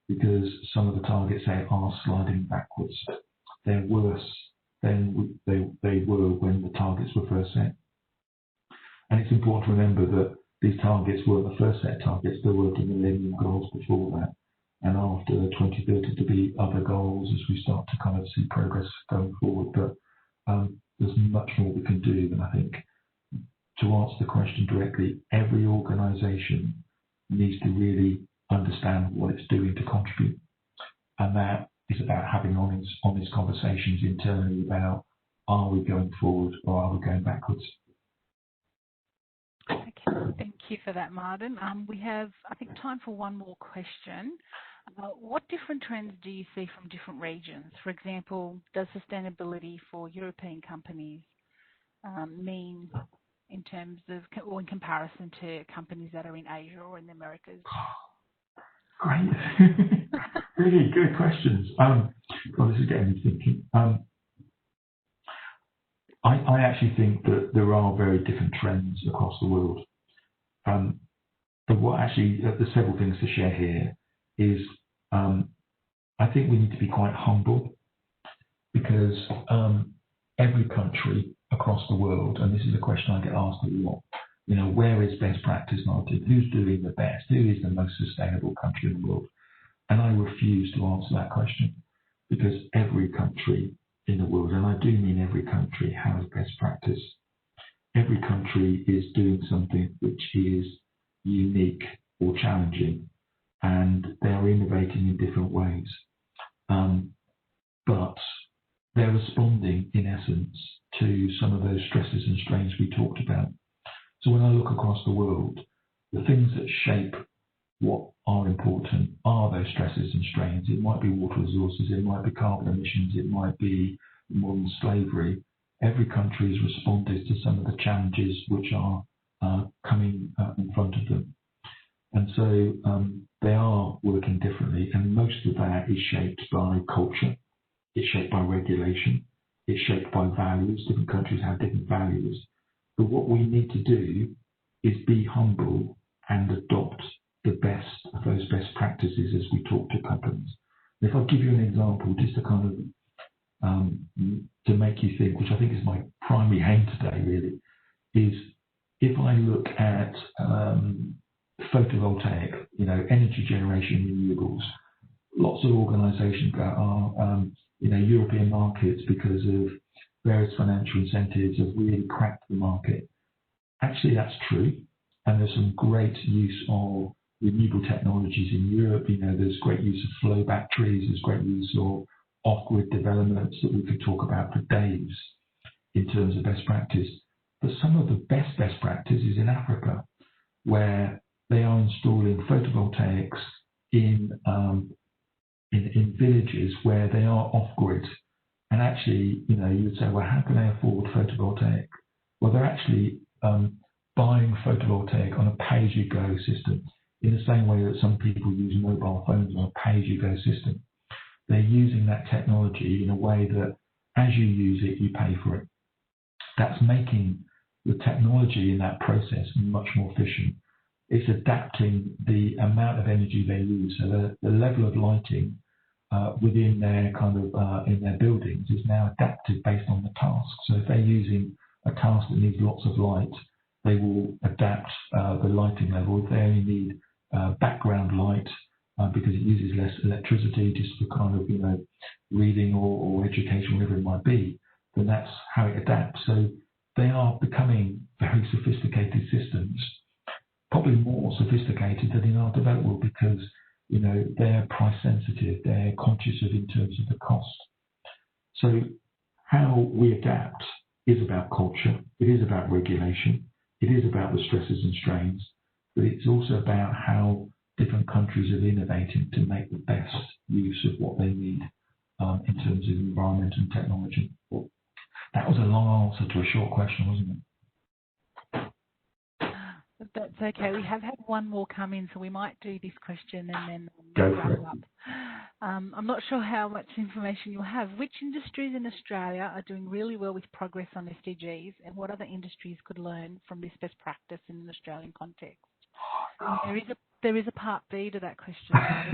because some of the targets there are sliding backwards. They're worse than they were when the targets were first set. And it's important to remember that these targets weren't the first set of targets. There were the Millennium Goals before that. And after 2030 to be other goals as we start to kind of see progress going forward. But there's much more we can do. And I think, to answer the question directly, every organisation needs to really understand what it's doing to contribute. And that is about having honest conversations internally about, are we going forward or are we going backwards? Okay, thank you for that, Martin. We have, I think, time for one more question. What different trends do you see from different regions? For example, does sustainability for European companies mean in terms of, or in comparison to companies that are in Asia or in the Americas? Great. Really good questions. Well, this is getting me thinking. I actually think that there are very different trends across the world. But what actually, there's several things to share here, is I think we need to be quite humble, because every country across the world, and this is a question I get asked a lot, where is best practice noted? Who's doing the best? Who is the most sustainable country in the world? And I refuse to answer that question, because every country in the world, and I do mean every country, has best practice. Every country is doing something which is unique or challenging, and they are innovating in different ways. But they're responding, in essence, to some of those stresses and strains we talked about. So when I look across the world, the things that shape what are important are those stresses and strains. It might be water resources, it might be carbon emissions, it might be modern slavery. Every country has responded to some of the challenges which are coming in front of them. And so they are working differently, and most of that is shaped by culture, it's shaped by regulation, it's shaped by values. Different countries have different values. But what we need to do is be humble and adopt the best of those best practices as we talk to companies. And if I give you an example, just to kind of to make you think, which I think is my primary aim today really, is if I look at photovoltaic, energy generation, renewables, lots of organisations that are, European markets, because of various financial incentives, have really cracked the market. Actually, that's true, and there's some great use of renewable technologies in Europe. There's great use of flow batteries, there's great use of off-grid developments that we could talk about for days in terms of best practice. But some of the best practice is in Africa, where they are installing photovoltaics in villages where they are off-grid. And actually, you would say, well, how can they afford photovoltaic? Well, they're actually buying photovoltaic on a pay-as-you-go system, in the same way that some people use mobile phones on a pay-as-you-go system. They're using that technology in a way that as you use it, you pay for it. That's making the technology in that process much more efficient. It's adapting the amount of energy they use. So the level of lighting within their in their buildings is now adapted based on the task. So if they're using a task that needs lots of light, they will adapt the lighting level. If they only need background light because it uses less electricity, just for reading or education, whatever it might be, then that's how it adapts. So they are becoming very sophisticated systems, probably more sophisticated than in our developed world because, they're price sensitive, they're conscious of in terms of the cost. So how we adapt is about culture, it is about regulation, it is about the stresses and strains, but it's also about how different countries are innovating to make the best use of what they need in terms of environment and technology. That was a long answer to a short question, wasn't it? That's okay. We have had one more come in, so we might do this question and then wrap up. I'm not sure how much information you'll have. Which industries in Australia are doing really well with progress on SDGs, and what other industries could learn from this best practice in an Australian context? And there is a part B to that question,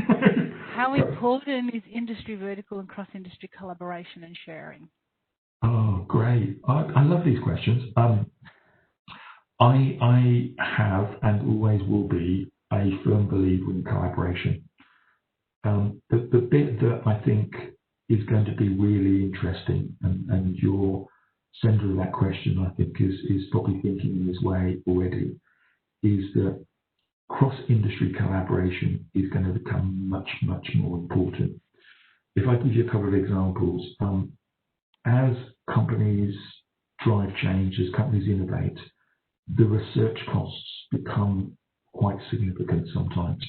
Martin. How important is industry vertical and cross-industry collaboration and sharing? Oh, great. I love these questions. I have and always will be a firm believer in collaboration. The bit that I think is going to be really interesting, and your sender of that question, I think, is probably thinking in this way already, is that cross-industry collaboration is going to become much, much more important. If I give you a couple of examples, as companies drive change, as companies innovate, the research costs become quite significant sometimes.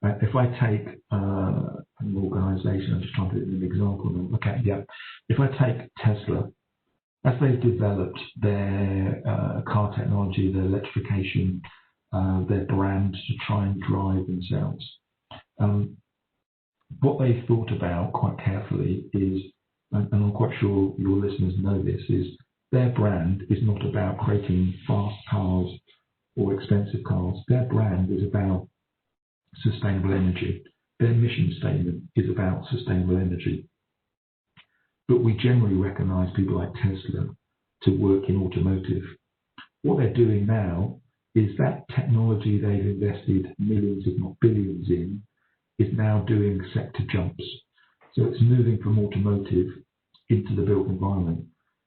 If I take an organisation, I'm just trying to give an example. Okay, yeah. If I take Tesla, as they've developed their car technology, their electrification, their brand to try and drive themselves, what they've thought about quite carefully is, and I'm quite sure your listeners know this, is their brand is not about creating fast cars or expensive cars. Their brand is about sustainable energy. Their mission statement is about sustainable energy. But we generally recognise people like Tesla to work in automotive. What they're doing now is that technology they've invested millions, if not billions in, is now doing sector jumps. So it's moving from automotive into the built environment.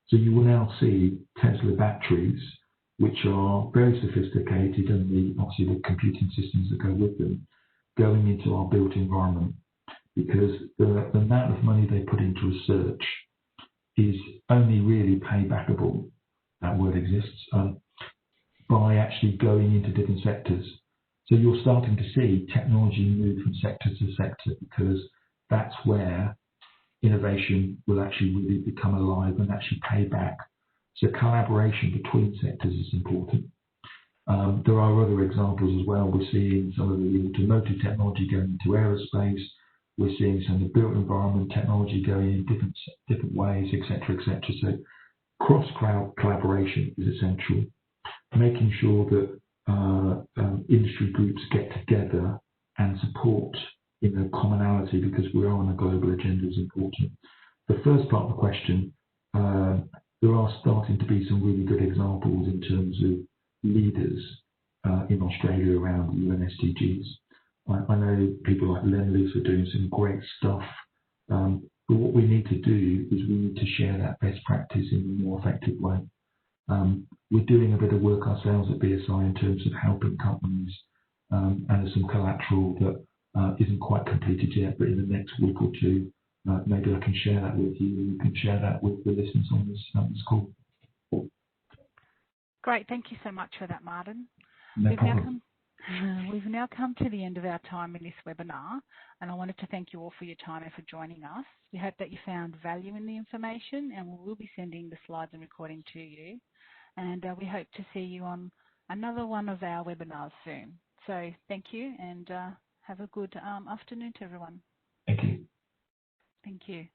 So you will now see Tesla batteries, which are very sophisticated, and obviously the computing systems that go with them, going into our built environment, because the amount of money they put into research is only really paybackable, that word exists, by actually going into different sectors. So you're starting to see technology move from sector to sector, because that's where innovation will actually really become alive and actually pay back. So collaboration between sectors is important. There are other examples as well. We're seeing some of the automotive technology going into aerospace. We're seeing some of the built environment technology going in different ways, etc., etc. So cross-cloud collaboration is essential. Making sure that industry groups get together and support commonality, because we are on a global agenda, is important. The first part of the question, there are starting to be some really good examples in terms of leaders in Australia around UN SDGs. I know people like Lend-Lease are doing some great stuff, but what we need to do is we need to share that best practice in a more effective way. We're doing a bit of work ourselves at BSI in terms of helping companies, and there's some collateral that isn't quite completed yet, but in the next week or two, maybe I can share that with you, and you can share that with the listeners on this call. Great, thank you so much for that, Martin. No problem. We've now come to the end of our time in this webinar, and I wanted to thank you all for your time and for joining us. We hope that you found value in the information, and we will be sending the slides and recording to you. And we hope to see you on another one of our webinars soon. So thank you, and have a good afternoon to everyone. Thank you. Thank you.